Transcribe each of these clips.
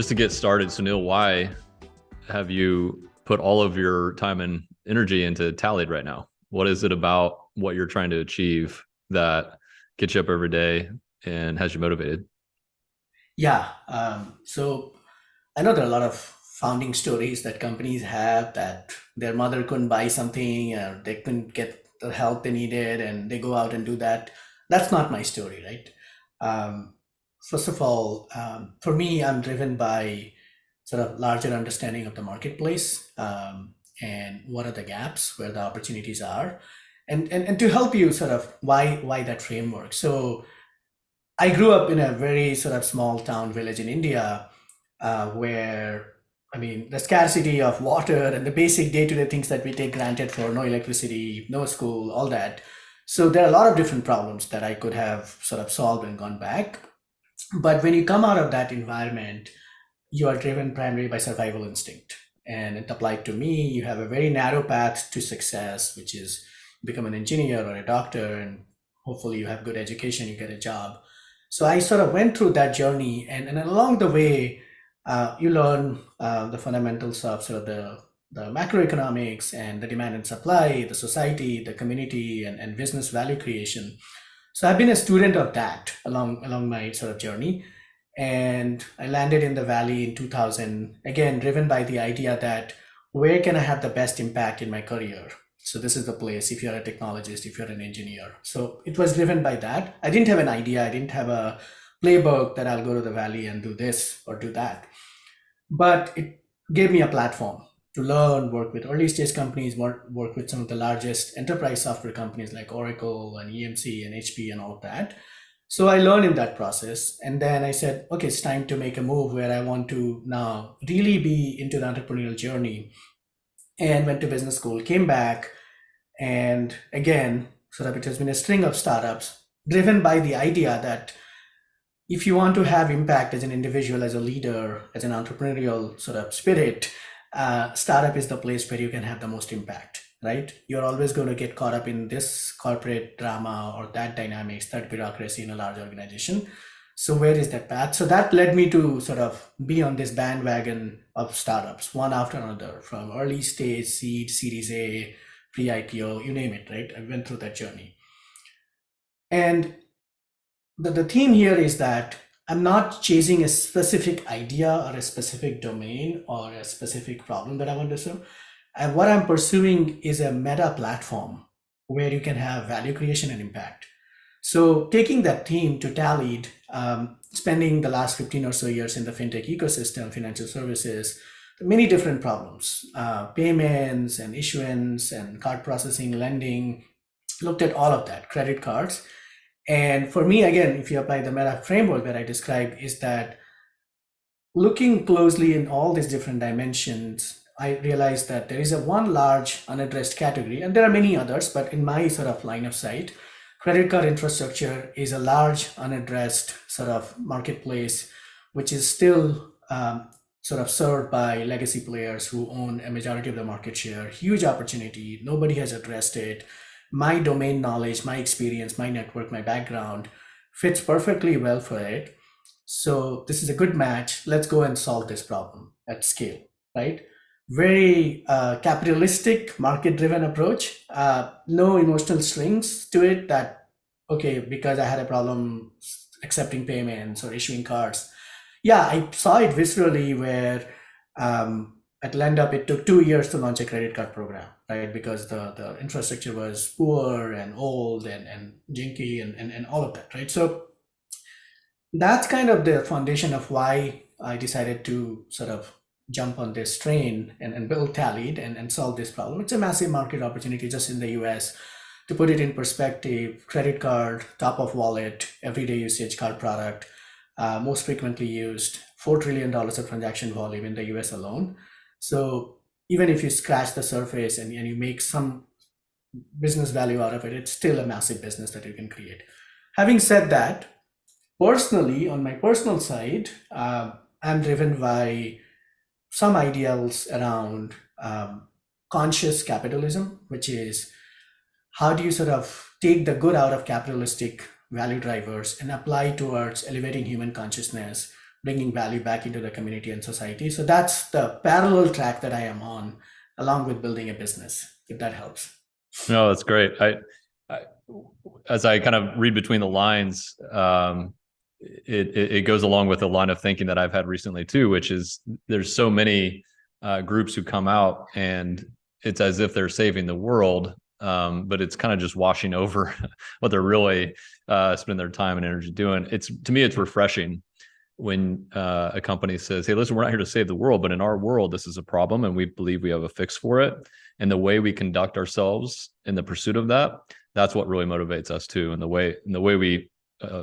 just to get started, Sunil, why have you put all of your time and energy into Tallied right now? What is it about what you're trying to achieve that gets you up every day and has you motivated? Yeah. So I know there are a lot of founding stories that companies have that their mother couldn't buy something or they couldn't get the help they needed and they go out and do that. That's not my story, right? Um, First of all, for me, I'm driven by sort of larger understanding of the marketplace and what are the gaps, where the opportunities are, and to help you sort of why that framework. So I grew up in a very sort of small town village in India, where I mean the scarcity of water and the basic day-to-day things that we take granted for no electricity, no school, all that. So there are a lot of different problems that I could have sort of solved and gone back. But when you come out of that environment, you are driven primarily by survival instinct. And it applied to me. You have a very narrow path to success, which is become an engineer or a doctor, and hopefully you have good education, you get a job. So I sort of went through that journey, and along the way, you learn the fundamentals of sort of the macroeconomics and the demand and supply, the society, the community, and business value creation. So I've been a student of that along my sort of journey, and I landed in the valley in 2000, again driven by the idea that where can I have the best impact in my career. So this is the place if you're a technologist, if you're an engineer. So it was driven by that. I didn't have an idea, I didn't have a playbook that I'll go to the valley and do this or do that, but it gave me a platform to learn, work with early stage companies, work with some of the largest enterprise software companies like Oracle and EMC and HP and all of that. So I learned in that process. And then I said, okay, it's time to make a move where I want to now really be into the entrepreneurial journey, and went to business school, came back, and again, sort of it has been a string of startups driven by the idea that if you want to have impact as an individual, as a leader, as an entrepreneurial sort of spirit, startup is the place where you can have the most impact, right? You're always going to get caught up in this corporate drama or that dynamics, that bureaucracy in a large organization. So where is that path? So that led me to sort of be on this bandwagon of startups, one after another, from early stage, seed, Series A, pre-IPO, you name it, right? I went through that journey. And the theme here is that I'm not chasing a specific idea or a specific domain or a specific problem that I want to solve. And what I'm pursuing is a meta platform where you can have value creation and impact. So taking that theme to Tallied, spending the last 15 or so years in the fintech ecosystem, financial services, many different problems, payments and issuance and card processing, lending, looked at all of that, credit cards. And for me, again, if you apply the meta framework that I described, is that looking closely in all these different dimensions, I realized that there is a one large unaddressed category, and there are many others, but in my sort of line of sight, credit card infrastructure is a large unaddressed sort of marketplace, which is still sort of served by legacy players who own a majority of the market share. Huge opportunity. Nobody has addressed it. My domain knowledge, my experience, my network, my background fits perfectly well for it. So this is a good match. Let's go and solve this problem at scale, right? Very capitalistic, market-driven approach. No emotional strings to it. That okay, because I had a problem accepting payments or issuing cards. Yeah, I saw it viscerally where at LendUp it took 2 years to launch a credit card program, right? Because the infrastructure was poor and old and jinky and all of that, right? So that's kind of the foundation of why I decided to sort of jump on this train and build Tallied and solve this problem. It's a massive market opportunity just in the US. To put it in perspective, credit card, top of wallet, everyday usage card product, most frequently used, $4 trillion of transaction volume in the US alone. So even if you scratch the surface and you make some business value out of it, it's still a massive business that you can create. Having said that, personally, on my personal side, I'm driven by some ideals around conscious capitalism, which is how do you sort of take the good out of capitalistic value drivers and apply towards elevating human consciousness bringing value back into the community and society. So that's the parallel track that I am on, along with building a business, if that helps. No, that's great. I as I kind of read between the lines, it goes along with a line of thinking that I've had recently too, which is there's so many groups who come out and it's as if they're saving the world, but it's kind of just washing over what they're really spending their time and energy doing. It's to me, it's refreshing when a company says, "Hey, listen, we're not here to save the world, but in our world, this is a problem, and we believe we have a fix for it." And the way we conduct ourselves in the pursuit of that's what really motivates us too. And the way we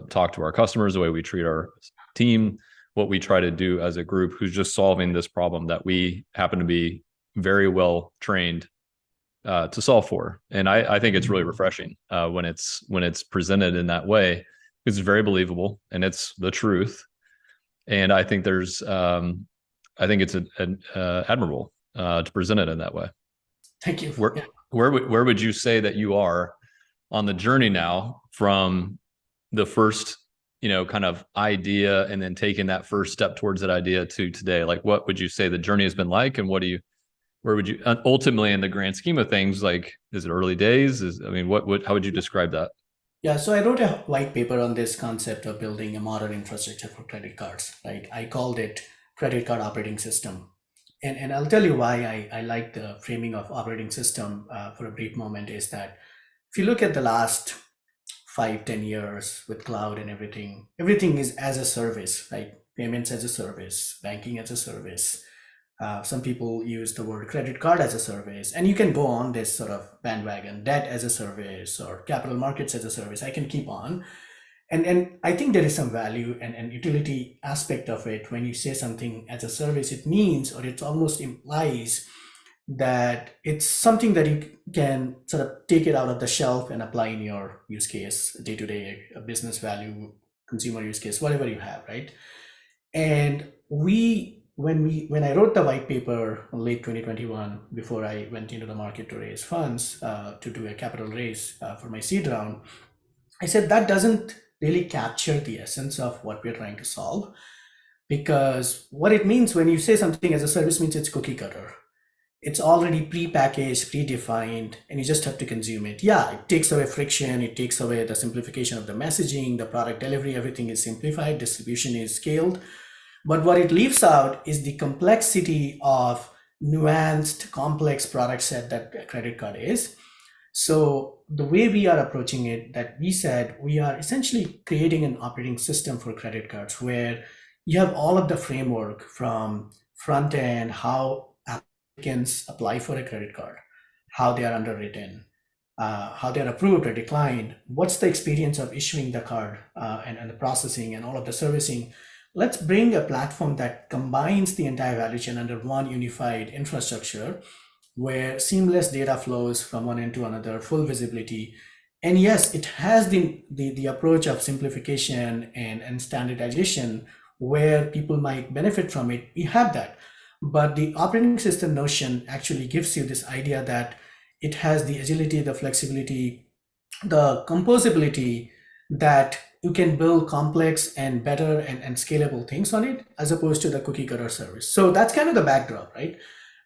talk to our customers, the way we treat our team, what we try to do as a group who's just solving this problem that we happen to be very well trained to solve for. And I think it's really refreshing when it's presented in that way. It's very believable and it's the truth. And I think I think it's admirable to present it in that way. Thank you. Where Yeah. where would you say that you are on the journey now from the first, kind of idea and then taking that first step towards that idea to today? Like, what would you say the journey has been like, and where would you ultimately, in the grand scheme of things, like, is it early days? How would you describe that? Yeah, so I wrote a white paper on this concept of building a modern infrastructure for credit cards, right? I called it credit card operating system. And I'll tell you why I like the framing of operating system for a brief moment is that if you look at the last 5, 10 years with cloud and everything is as a service, right? Payments as a service, banking as a service. Some people use the word credit card as a service, and you can go on this sort of bandwagon, debt as a service or capital markets as a service. I can keep on. And I think there is some value and utility aspect of it. When you say something as a service, it means, or it almost implies that it's something that you can sort of take it out of the shelf and apply in your use case, day to day, business value, consumer use case, whatever you have, right? And when I wrote the white paper in late 2021, before I went into the market to raise funds to do a capital raise for my seed round, I said that doesn't really capture the essence of what we're trying to solve, because what it means when you say something as a service means it's cookie cutter. It's already pre-packaged, predefined, and you just have to consume it. Yeah, it takes away friction, it takes away the simplification of the messaging, the product delivery, everything is simplified, distribution is scaled. But what it leaves out is the complexity of nuanced, complex product set that a credit card is. So the way we are approaching it, that we said we are essentially creating an operating system for credit cards where you have all of the framework from front end, how applicants apply for a credit card, how they are underwritten, how they're approved or declined, what's the experience of issuing the card and the processing and all of the servicing. Let's bring a platform that combines the entire value chain under one unified infrastructure where seamless data flows from one end to another, full visibility. And yes, it has the approach of simplification and standardization where people might benefit from it. We have that. But the operating system notion actually gives you this idea that it has the agility, the flexibility, the composability that you can build complex and better and scalable things on it as opposed to the cookie cutter service. So that's kind of the backdrop, right?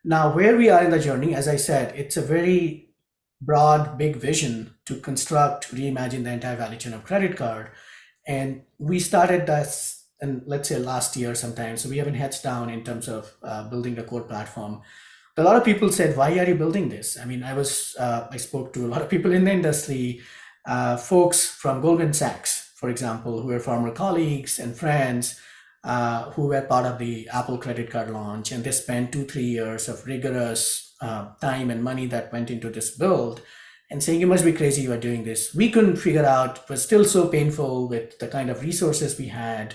Now, where we are in the journey, as I said, it's a very broad, big vision to construct, reimagine the entire value chain of credit card. And we started this, and let's say last year sometime. So we haven't heads down in terms of building the core platform. A lot of people said, "Why are you building this?" I mean, I spoke to a lot of people in the industry, folks from Goldman Sachs, for example, who were former colleagues and friends who were part of the Apple credit card launch, and they spent 2, 3 years of rigorous time and money that went into this build, and saying, "You must be crazy, you are doing this." We couldn't figure out; it was still so painful with the kind of resources we had,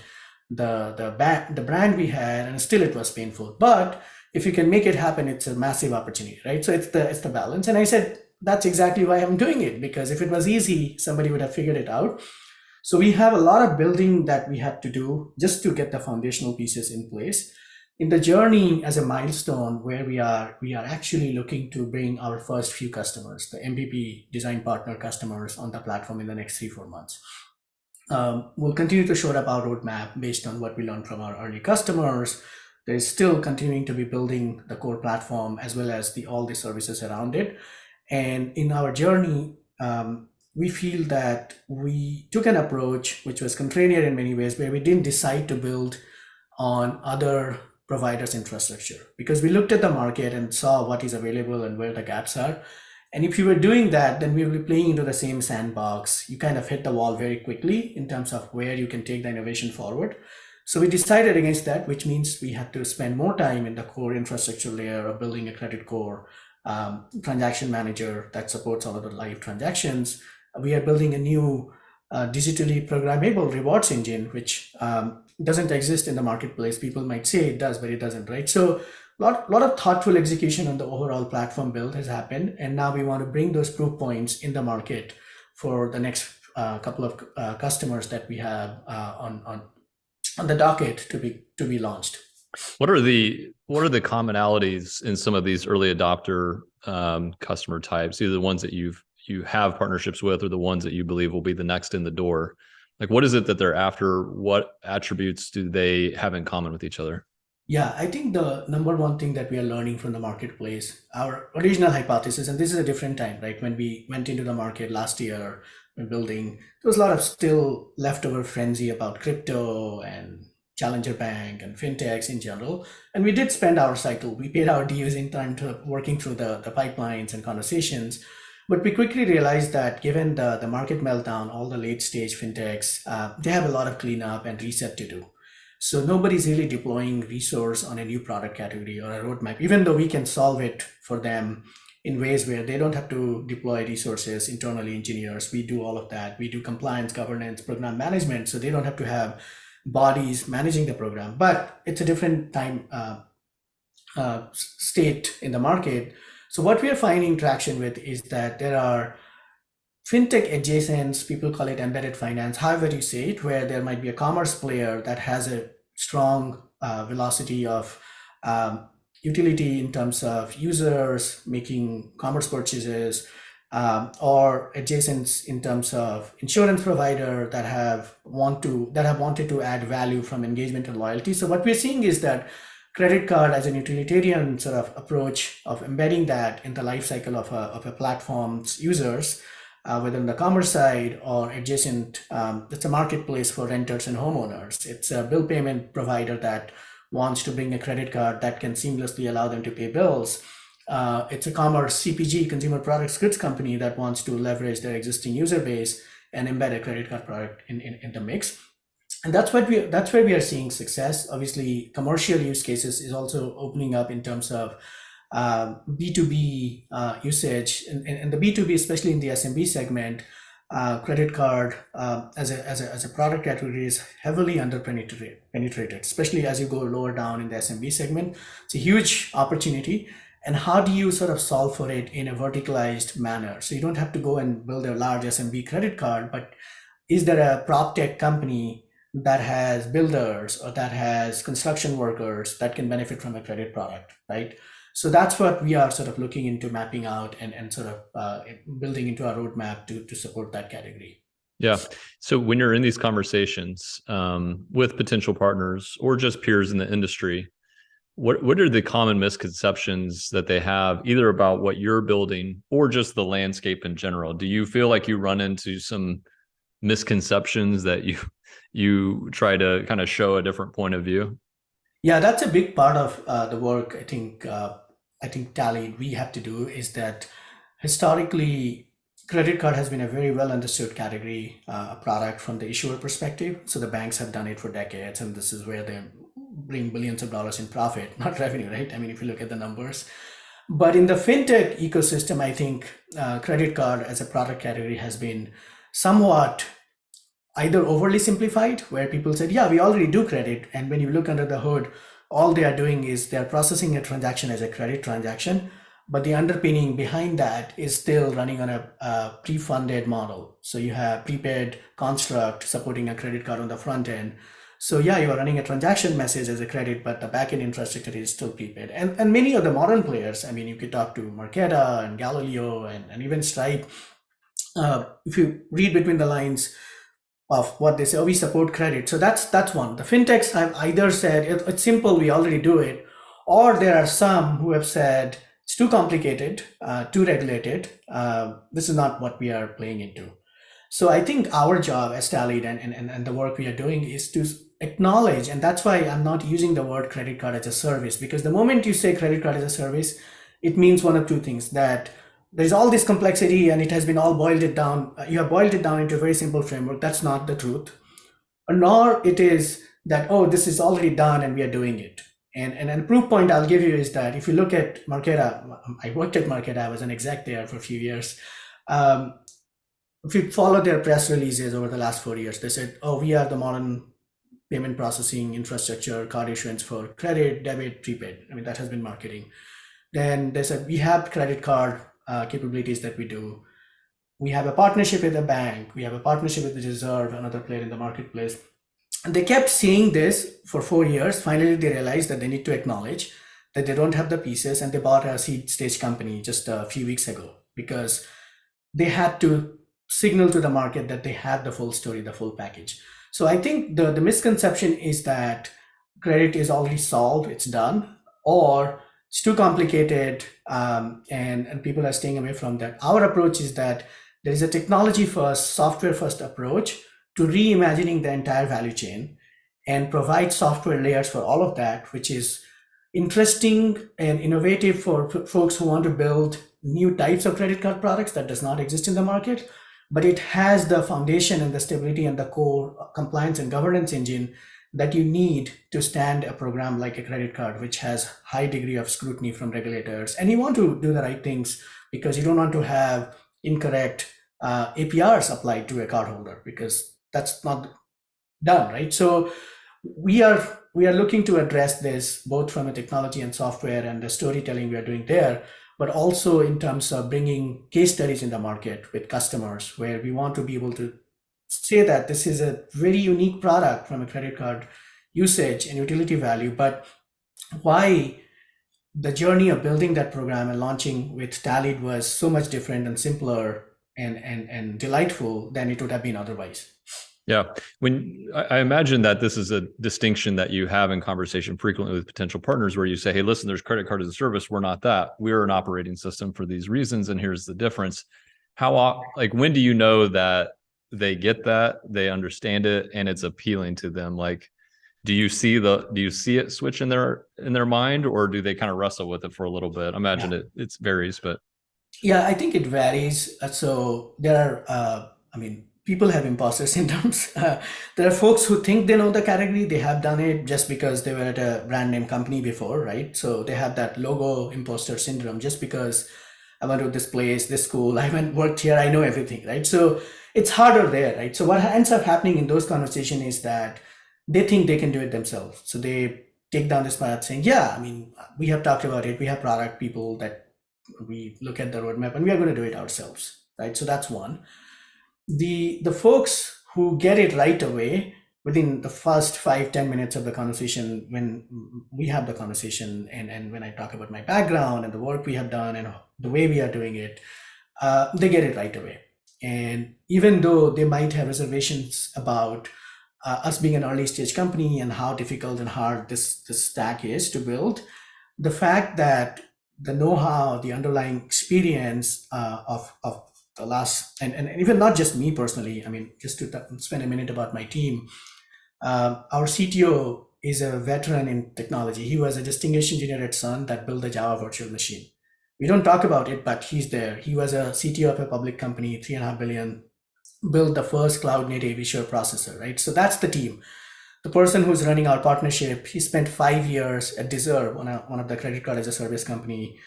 the brand we had, and still it was painful. But if you can make it happen, it's a massive opportunity, right? So it's the balance. And I said that's exactly why I'm doing it, because if it was easy, somebody would have figured it out. So we have a lot of building that we had to do just to get the foundational pieces in place. In the journey as a milestone where we are actually looking to bring our first few customers, the MVP design partner customers on the platform in the next 3, 4 months. We'll continue to shore up our roadmap based on what we learned from our early customers. There is still continuing to be building the core platform as well as all the services around it. And in our journey, we feel that we took an approach which was contrarian in many ways, where we didn't decide to build on other providers' infrastructure because we looked at the market and saw what is available and where the gaps are. And if you were doing that, then we will be playing into the same sandbox. You kind of hit the wall very quickly in terms of where you can take the innovation forward. So we decided against that, which means we had to spend more time in the core infrastructure layer of building a credit core transaction manager that supports all of the live transactions. We are building a new digitally programmable rewards engine, which doesn't exist in the marketplace. People might say it does, but it doesn't, right? So lot of thoughtful execution on the overall platform build has happened, and now we want to bring those proof points in the market for the next couple of customers that we have on the docket to be launched. What are the commonalities in some of these early adopter customer types, either the ones that you have partnerships with or the ones that you believe will be the next in the door? Like, what is it that they're after? What attributes do they have in common with each other? Yeah, I think the number one thing that we are learning from the marketplace, our original hypothesis, and this is a different time, right? When we went into the market last year, when building, there was a lot of still leftover frenzy about crypto and challenger bank and fintechs in general. And we did spend our cycle. We paid our dues in time to working through the pipelines and conversations. But we quickly realized that given the market meltdown, all the late stage fintechs, they have a lot of cleanup and reset to do. So nobody's really deploying resource on a new product category or a roadmap, even though we can solve it for them in ways where they don't have to deploy resources internally, engineers. We do all of that. We do compliance, governance, program management, so they don't have to have bodies managing the program. But it's a different time state in the market. So what we are finding traction with is that there are fintech adjacents, people call it embedded finance, however you say it, where there might be a commerce player that has a strong velocity of utility in terms of users making commerce purchases, or adjacents in terms of insurance provider that have wanted to add value from engagement and loyalty. So what we're seeing is that credit card as an utilitarian sort of approach of embedding that in the life cycle of a platform's users, whether on the commerce side or adjacent. It's a marketplace for renters and homeowners. It's a bill payment provider that wants to bring a credit card that can seamlessly allow them to pay bills. It's a commerce CPG, consumer products goods company, that wants to leverage their existing user base and embed a credit card product in the mix. And that's where we are seeing success. Obviously, commercial use cases is also opening up in terms of B2B usage, and the B2B, especially in the SMB segment. Credit card as a product category is heavily penetrated, especially as you go lower down in the SMB segment. It's a huge opportunity. And how do you sort of solve for it in a verticalized manner? So you don't have to go and build a large SMB credit card, but is there a prop tech company that has builders or that has construction workers that can benefit from a credit product, right? So that's what we are sort of looking into mapping out and sort of building into our roadmap to support that category. Yeah. So when you're in these conversations with potential partners or just peers in the industry, what are the common misconceptions that they have either about what you're building or just the landscape in general? Do you feel like you run into some misconceptions that you try to kind of show a different point of view? Yeah, that's a big part of the work. I think Tallied we have to do is that historically credit card has been a very well understood category, product from the issuer perspective. So the banks have done it for decades, and this is where they bring billions of dollars in profit, not revenue, right? I mean, if you look at the numbers. But in the fintech ecosystem, I think credit card as a product category has been somewhat either overly simplified, where people said, yeah, we already do credit. And when you look under the hood, all they are doing is they're processing a transaction as a credit transaction. But the underpinning behind that is still running on a pre-funded model. So you have prepaid construct supporting a credit card on the front end. So yeah, you are running a transaction message as a credit, but the backend infrastructure is still prepaid. And many of the modern players, I mean, you could talk to Marqeta and Galileo and even Stripe. If you read between the lines, of what they say. Oh, we support credit. So that's one. The fintechs have either said it's simple, we already do it, or there are some who have said it's too complicated, too regulated. This is not what we are playing into. So I think our job as Tallied and the work we are doing is to acknowledge, and that's why I'm not using the word credit card as a service, because the moment you say credit card as a service, it means one of two things: that there's all this complexity and it has been all boiled it down. You have boiled it down into a very simple framework. That's not the truth. Nor it is that, oh, this is already done and we are doing it. And a proof point I'll give you is that if you look at Marqeta, I worked at Marqeta, I was an exec there for a few years. Um, if you follow their press releases over the last 4 years, they said, oh, we are the modern payment processing infrastructure, card issuance for credit, debit, prepaid. I mean, that has been marketing. Then they said, we have credit card capabilities that we do. We have a partnership with a bank. We have a partnership with the Reserve, another player in the marketplace. And they kept saying this for 4 years. Finally, they realized that they need to acknowledge that they don't have the pieces, and they bought a seed stage company just a few weeks ago because they had to signal to the market that they had the full story, the full package. So I think the misconception is that credit is already solved, it's done, or it's too complicated, and people are staying away from that. Our approach is that there is a technology first, software first approach to reimagining the entire value chain and provide software layers for all of that, which is interesting and innovative for folks who want to build new types of credit card products that does not exist in the market, but it has the foundation and the stability and the core compliance and governance engine that you need to stand a program like a credit card, which has high degree of scrutiny from regulators. And you want to do the right things because you don't want to have incorrect APRs applied to a cardholder, because that's not done, right? So we are looking to address this both from a technology and software and the storytelling we are doing there, but also in terms of bringing case studies in the market with customers, where we want to be able to say that this is a very unique product from a credit card usage and utility value, but why the journey of building that program and launching with Tallied was so much different and simpler and delightful than it would have been otherwise. Yeah. When I imagine that this is a distinction that you have in conversation frequently with potential partners, where you say, hey, listen, there's credit card as a service. We're not that. We're an operating system for these reasons. And here's the difference. Like, when do you know that they get that, they understand it, and it's appealing to them? Like, do you see it switch in their mind, or do they kind of wrestle with it for a little bit? I imagine it varies, but Yeah, I think it varies. So there are, I mean, people have imposter syndromes. There are folks who think they know the category. They have done it just because they were at a brand name company before, right? So they have that logo imposter syndrome. Just because I went to this place, this school, I went worked here, I know everything, right? So it's harder there, right? So what ends up happening in those conversations is that they think they can do it themselves. So they take down this path saying, yeah, I mean, we have talked about it. We have product people that we look at the roadmap and we are going to do it ourselves, right? So that's one. The folks who get it right away within the first 5-10 minutes of the conversation, when we have the conversation, and when I talk about my background and the work we have done and the way we are doing it, they get it right away. And even though they might have reservations about us being an early stage company and how difficult and hard this stack is to build, the fact that the know-how, the underlying experience of the last, and even not just me personally, I mean, just to spend a minute about my team, our CTO is a veteran in technology. He was a distinguished engineer at Sun that built the Java virtual machine. We don't talk about it, but he's there. He was a CTO of a public company, 3.5 billion, built the first cloud native issuer processor, right? So that's the team. The person who's running our partnership, he spent 5 years at Deserve, one of the credit card as a service company,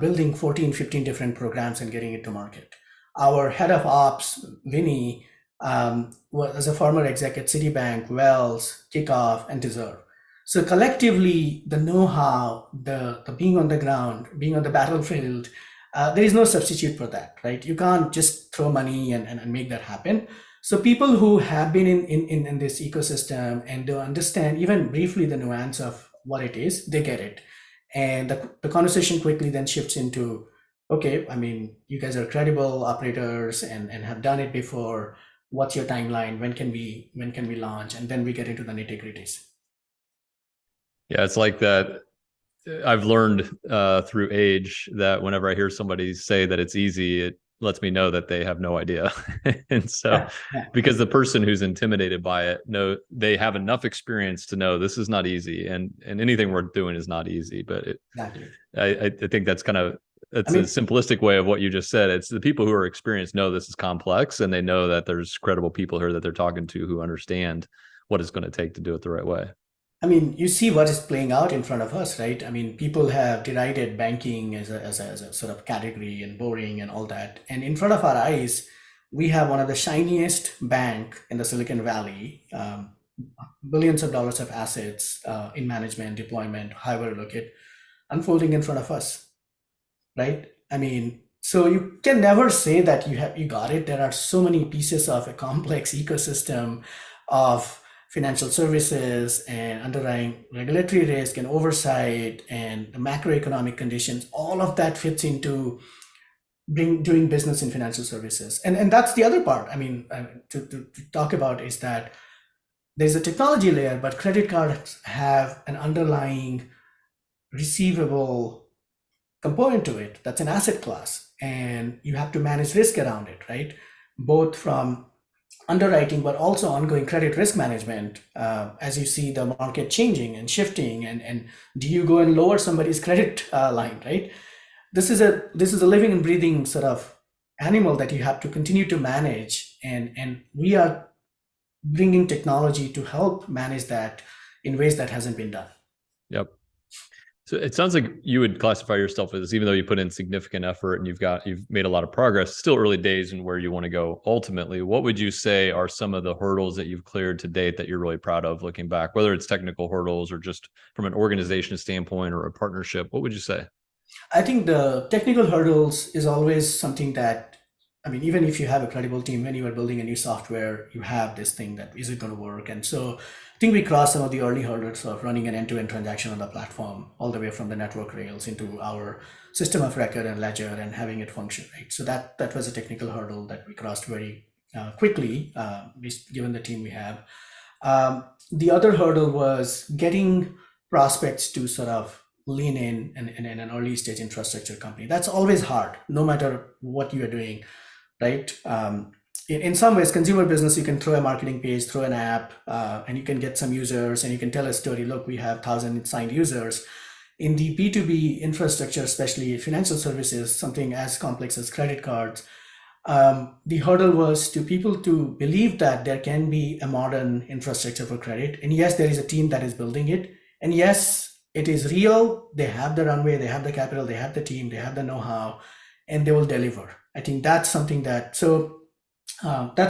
building 14, 15 different programs and getting it to market. Our head of ops, Vinny, was a former exec at Citibank, Wells, Kickoff, and Deserve. So collectively, the know-how, the being on the ground, being on the battlefield, there is no substitute for that, right? You can't just throw money and make that happen. So people who have been in this ecosystem and do understand even briefly the nuance of what it is, they get it. And the conversation quickly then shifts into, okay, I mean, you guys are credible operators and have done it before. what's your timeline, when can we launch, and then we get into the nitty gritties. Yeah, it's like that. I've learned through age that whenever I hear somebody say that it's easy, it lets me know that they have no idea. And so, Yeah, yeah, because the person who's intimidated by it, know they have enough experience to know this is not easy, and anything we're doing is not easy. But exactly. I think I that's a mean, simplistic way of what you just said. It's the people who are experienced know this is complex, and they know that there's credible people here that they're talking to who understand what it's going to take to do it the right way. you see what is playing out in front of us, right? I mean, people have derided banking as a sort of category and boring and all that. And in front of our eyes, we have one of the shiniest bank in the Silicon Valley, billions of dollars of assets in management, deployment, however you look at, unfolding in front of us, right? I mean, so you can never say that you got it. There are so many pieces of a complex ecosystem of financial services and underlying regulatory risk and oversight and the macroeconomic conditions. All of that fits into doing business in financial services. And that's the other part. I mean, to talk about is that there's a technology layer, but credit cards have an underlying receivable component to it. That's an asset class, and you have to manage risk around it, right? Both from underwriting, but also ongoing credit risk management, as you see the market changing and shifting, and do you go and lower somebody's credit line, right? This is a living and breathing sort of animal that you have to continue to manage, and we are bringing technology to help manage that in ways that hasn't been done. Yep. So it sounds like you would classify yourself as, even though you put in significant effort and you've made a lot of progress, still early days in where you want to go ultimately. What would you say are some of the hurdles that you've cleared to date that you're really proud of looking back, whether it's technical hurdles or just from an organization standpoint or a partnership? What would you say? I think the technical hurdles is always something that, I mean, even if you have a credible team, when you are building a new software, you have this thing that is it going to work? And so I think we crossed some of the early hurdles of running an end-to-end transaction on the platform, all the way from the network rails into our system of record and ledger and having it function, right? So that was a technical hurdle that we crossed very quickly, given the team we have. The other hurdle was getting prospects to sort of lean in an early stage infrastructure company. That's always hard, no matter what you are doing, right? In some ways, consumer business, you can throw a marketing page, throw an app, and you can get some users and you can tell a story. Look, we have 1,000 signed users. In the B2B infrastructure, especially financial services, something as complex as credit cards, the hurdle was to people to believe that there can be a modern infrastructure for credit. And yes, there is a team that is building it. And yes, it is real. They have the runway, they have the capital, they have the team, they have the know-how, and they will deliver. I think that's something that's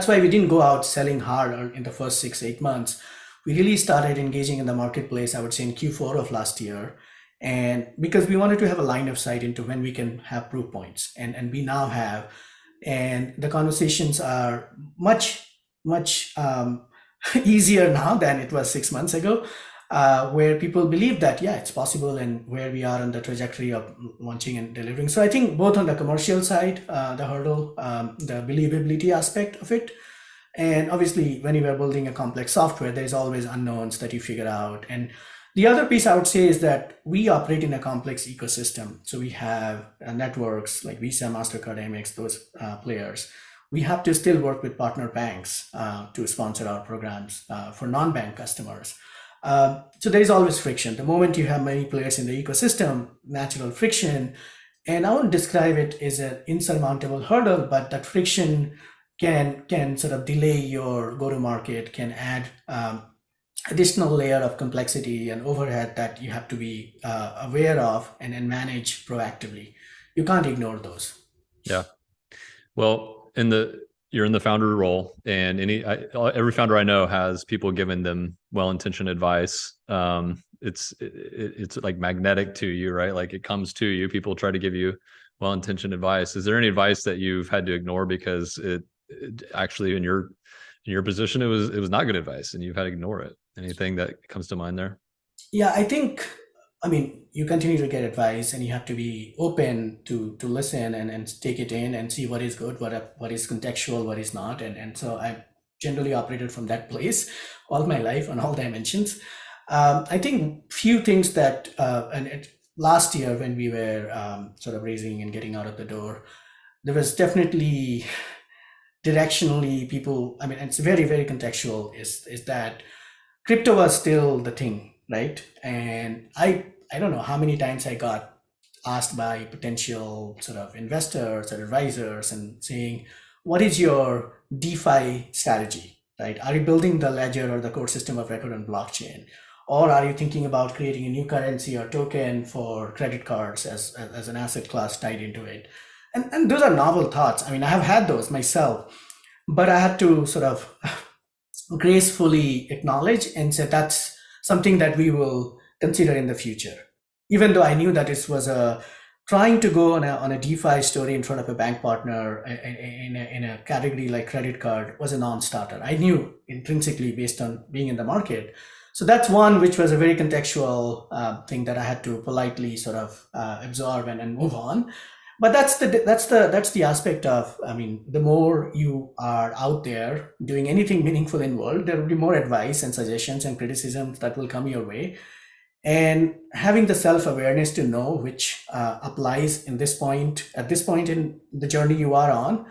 why we didn't go out selling hard in the first 6, 8 months. We really started engaging in the marketplace, I would say, in Q4 of last year. And because we wanted to have a line of sight into when we can have proof points, and we now have, and the conversations are much easier now than it was 6 months ago, where people believe that yeah, it's possible, and where we are on the trajectory of launching and delivering. So I think both on the commercial side, the hurdle, the believability aspect of it, and obviously when you are building a complex software, there's always unknowns that you figure out. And the other piece I would say is that we operate in a complex ecosystem. So we have networks like Visa, MasterCard, Amex, those players. We have to still work with partner banks to sponsor our programs for non-bank customers. So there is always friction. The moment you have many players in the ecosystem, natural friction, and I won't describe it as an insurmountable hurdle, but that friction can sort of delay your go-to-market, can add additional layer of complexity and overhead that you have to be aware of and manage proactively. You can't ignore those. Yeah. Well, you're in the founder role, and every founder I know has people giving them well-intentioned advice. It's like magnetic to you, right? Like it comes to you. People try to give you well-intentioned advice. Is there any advice that you've had to ignore because it actually in your position it was not good advice and you've had to ignore it? Anything that comes to mind there? Yeah, I mean, you continue to get advice, and you have to be open to listen and take it in and see what is good, what is contextual, what is not. And so generally operated from that place all my life on all dimensions. I think few things that last year when we were sort of raising and getting out of the door, there was definitely directionally people. I mean, it's very contextual. Is that crypto was still the thing, right? And I don't know how many times I got asked by potential sort of investors or advisors and saying, what is your DeFi strategy, right? Are you building the ledger or the core system of record on blockchain? Or are you thinking about creating a new currency or token for credit cards as an asset class tied into it? And those are novel thoughts. I mean, I have had those myself, but I had to sort of gracefully acknowledge and say that's something that we will consider in the future. Even though I knew that it was a trying to go on a DeFi story in front of a bank partner in a category like credit card was a non-starter. I knew intrinsically based on being in the market. So that's one which was a very contextual thing that I had to politely sort of absorb and move on. But that's the aspect of, I mean, the more you are out there doing anything meaningful in world, there will be more advice and suggestions and criticisms that will come your way. And having the self-awareness to know which applies in this point at this point in the journey you are on,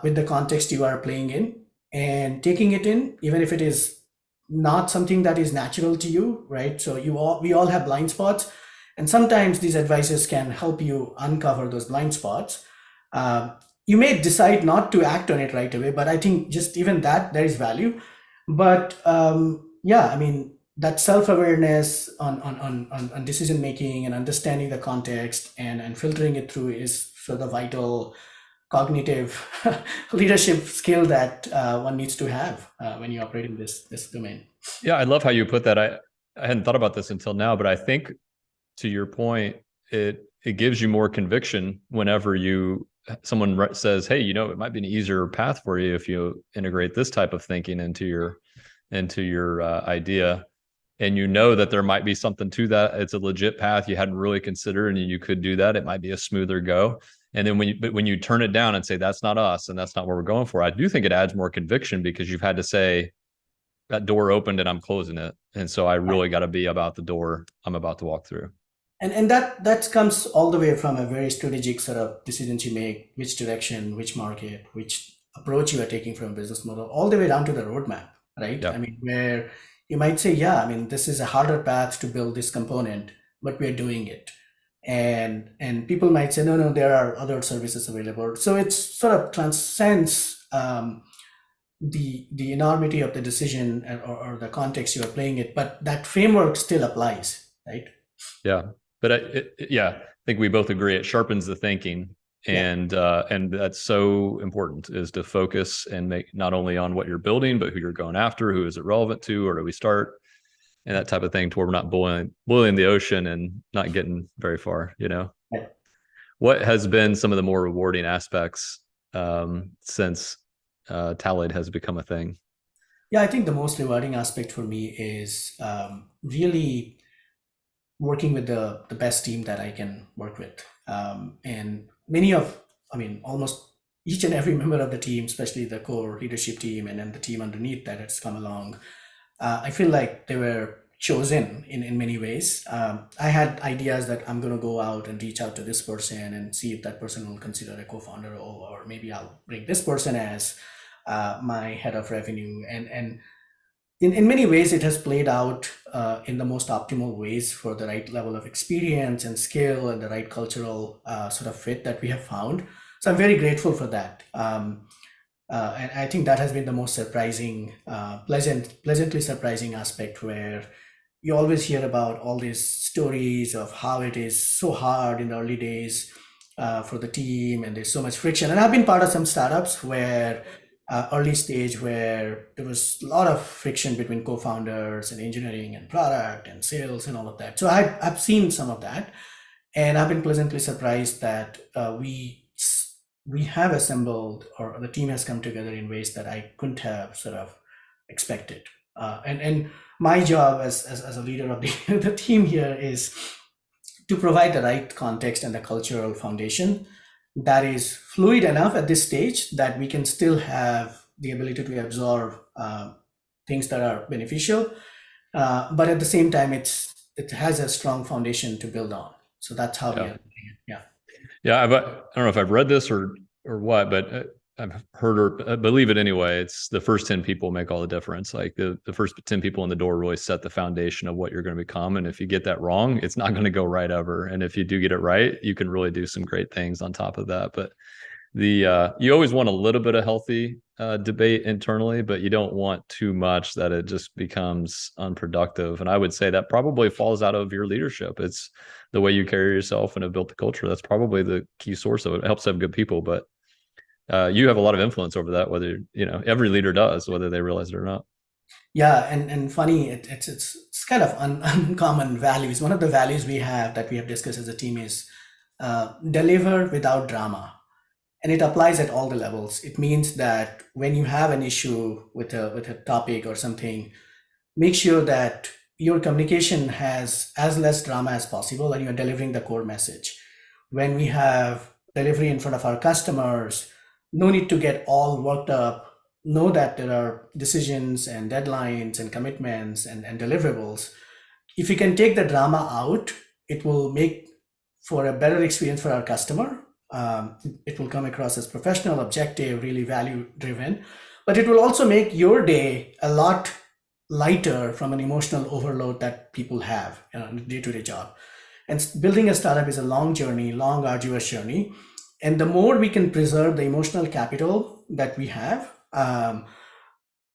with the context you are playing in, and taking it in even if it is not something that is natural to you, right? So we all have blind spots, and sometimes these advices can help you uncover those blind spots. um, you may decide not to act on it right away, but I think just even that there is value. But yeah, I mean, that self-awareness on decision making and understanding the context and filtering it through is sort of vital cognitive leadership skill that one needs to have when you operate in this domain. Yeah, I love how you put that. I hadn't thought about this until now, but I think to your point, it gives you more conviction whenever someone says, "Hey, it might be an easier path for you if you integrate this type of thinking into your idea." And that there might be something to that. It's a legit path you hadn't really considered, and you could do that. It might be a smoother go. And then when you turn it down and say that's not us and that's not what we're going for, I do think it adds more conviction because you've had to say that door opened and I'm closing it, and so I really got to be about the door I'm about to walk through. And that comes all the way from a very strategic sort of decisions you make, which direction, which market, which approach you are taking from a business model, all the way down to the roadmap, right? Yeah, I mean, where you might say, yeah, I mean, this is a harder path to build this component, but we're doing it. And people might say, no, there are other services available. So it sort of transcends the enormity of the decision or the context you are playing it, but that framework still applies, right? yeah. But I think we both agree it sharpens the thinking, Yeah. and that's so important, is to focus and make not only on what you're building, but who you're going after, who is it relevant to, or do we start, and that type of thing, to where we're not boiling the ocean and not getting very far. Yeah. What has been some of the more rewarding aspects since Tallied has become a thing? Yeah, I think the most rewarding aspect for me is really working with the best team that I can work with. And I mean, almost each and every member of the team, especially the core leadership team and then the team underneath that has come along, I feel like they were chosen in many ways. I had ideas that I'm going to go out and reach out to this person and see if that person will consider a co-founder role, or maybe I'll bring this person as my head of revenue. And in many ways, it has played out in the most optimal ways for the right level of experience and skill and the right cultural sort of fit that we have found. So I'm very grateful for that. And I think that has been the most surprising, pleasantly surprising aspect, where you always hear about all these stories of how it is so hard in the early days for the team, and there's so much friction. And I've been part of some startups where early stage where there was a lot of friction between co-founders and engineering and product and sales and all of that. So I've seen some of that, and I've been pleasantly surprised that we have assembled, or the team has come together in ways that I couldn't have sort of expected. And my job as a leader of the team here is to provide the right context and the cultural foundation that is fluid enough at this stage that we can still have the ability to absorb things that are beneficial, but at the same time, it has a strong foundation to build on. So that's how we Yeah. are doing it. Yeah. Yeah, I don't know if I've read this or what, but I've heard or believe it anyway. It's the first 10 people make all the difference. Like the first 10 people in the door really set the foundation of what you're going to become. And if you get that wrong, it's not going to go right ever. And if you do get it right, you can really do some great things on top of that. But the you always want a little bit of healthy debate internally, but you don't want too much that it just becomes unproductive. And I would say that probably falls out of your leadership. It's the way you carry yourself and have built the culture. That's probably the key source of it. It helps have good people, but you have a lot of influence over that, whether every leader does, whether they realize it or not. Yeah, and funny, it's kind of uncommon values. One of the values we have that we have discussed as a team is deliver without drama, and it applies at all the levels. It means that when you have an issue with a topic or something, make sure that your communication has as less drama as possible and you're delivering the core message. When we have delivery in front of our customers, no need to get all worked up. Know that there are decisions and deadlines and commitments and deliverables. If we can take the drama out, it will make for a better experience for our customer. It will come across as professional, objective, really value driven, but it will also make your day a lot lighter from an emotional overload that people have in a day-to-day job. And building a startup is a long journey, long arduous journey, and the more we can preserve the emotional capital that we have,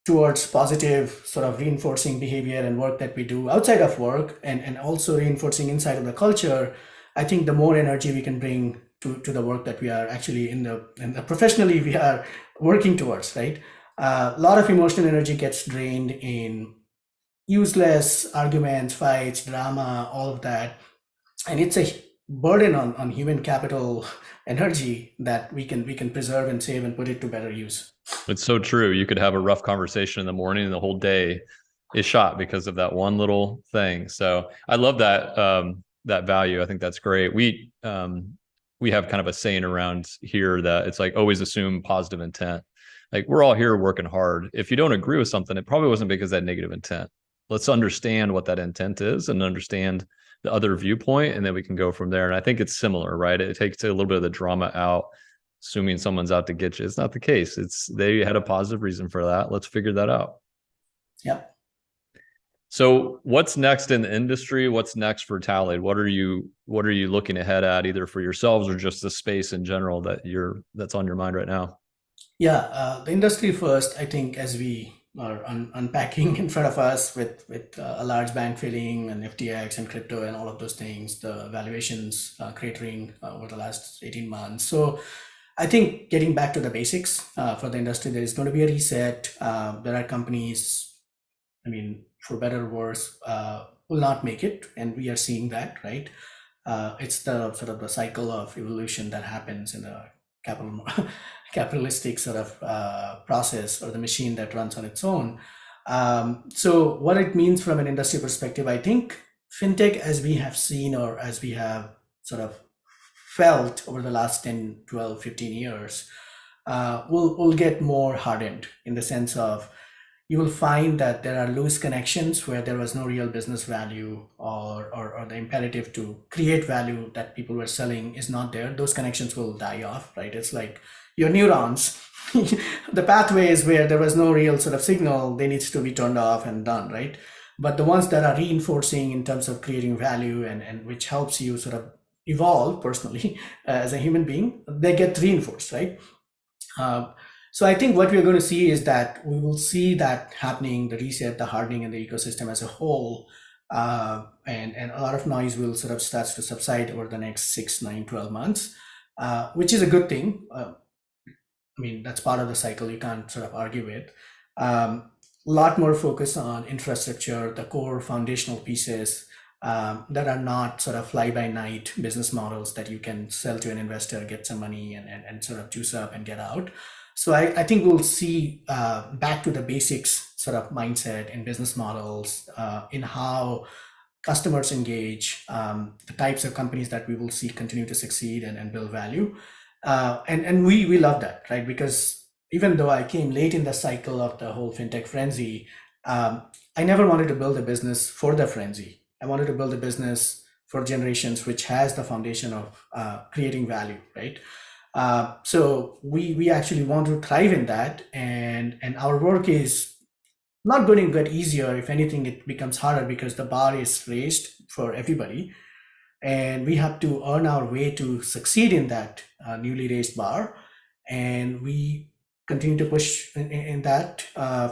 towards positive sort of reinforcing behavior and work that we do outside of work, and also reinforcing inside of the culture, I think the more energy we can bring to the work that we are actually in the professionally we are working towards, right? A lot of emotional energy gets drained in useless arguments, fights, drama, all of that. And it's a burden on human capital energy that we can preserve and save and put it to better use. It's so true. You could have a rough conversation in the morning and the whole day is shot because of that one little thing. So I love that that value. I think that's great. We have kind of a saying around here that it's like always assume positive intent. Like we're all here working hard. If you don't agree with something, it probably wasn't because of that negative intent. Let's understand what that intent is and understand the other viewpoint, and then we can go from there. And I think it's similar, right? It takes a little bit of the drama out, assuming someone's out to get you. It's not the case. It's they had a positive reason for that. Let's figure that out. Yep. So what's next in the industry? What's next for Tallied? What are you looking ahead at, either for yourselves or just the space in general that's on your mind right now? Yeah, the industry first, I think, as we are unpacking in front of us with a large bank filling and FTX and crypto and all of those things, the valuations cratering over the last 18 months. So I think getting back to the basics for the industry, there is going to be a reset. There are companies, I mean, for better or worse, will not make it, and we are seeing that, right? It's the sort of the cycle of evolution that happens in a capital capitalistic sort of process, or the machine that runs on its own. So what it means from an industry perspective, I think fintech, as we have seen or as we have sort of felt over the last 10, 12, 15 years, will get more hardened, in the sense of you will find that there are loose connections where there was no real business value, or the imperative to create value that people were selling is not there. Those connections will die off, right? It's like your neurons, the pathways where there was no real sort of signal, they needs to be turned off and done, right? But the ones that are reinforcing in terms of creating value, and which helps you sort of evolve personally as a human being, they get reinforced, right? Uh, so I think what we're going to see is that we will see that happening, the reset, the hardening in the ecosystem as a whole, and a lot of noise will sort of starts to subside over the next 6, 9, 12 months, which is a good thing. I mean, that's part of the cycle you can't sort of argue with. A lot more focus on infrastructure, the core foundational pieces that are not sort of fly by night business models that you can sell to an investor, get some money, and sort of juice up and get out. So I think we'll see back to the basics sort of mindset in business models, in how customers engage, the types of companies that we will see continue to succeed and build value. And we love that, right? Because even though I came late in the cycle of the whole fintech frenzy, um, I never wanted to build a business for the frenzy. I wanted to build a business for generations, which has the foundation of creating value, right? So we actually want to thrive in that, and our work is not going to get easier. If anything, it becomes harder because the bar is raised for everybody, and we have to earn our way to succeed in that newly raised bar. And we continue to push in that,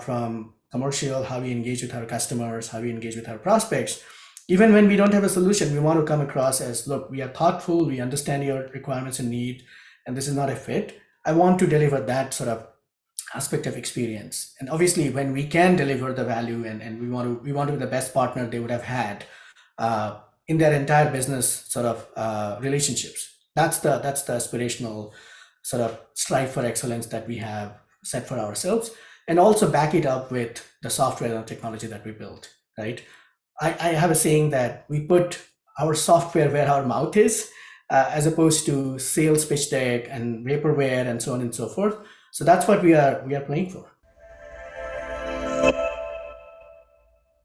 from commercial, how we engage with our customers, how we engage with our prospects. Even when we don't have a solution, we want to come across as, look, we are thoughtful, we understand your requirements and need, and this is not a fit. I want to deliver that sort of aspect of experience. And obviously, when we can deliver the value, and we want to be the best partner they would have had in their entire business sort of relationships. That's the aspirational sort of strive for excellence that we have set for ourselves, and also back it up with the software and technology that we built. Right. I have a saying that we put our software where our mouth is, as opposed to sales pitch deck and vaporware and so on and so forth. So that's what we are playing for.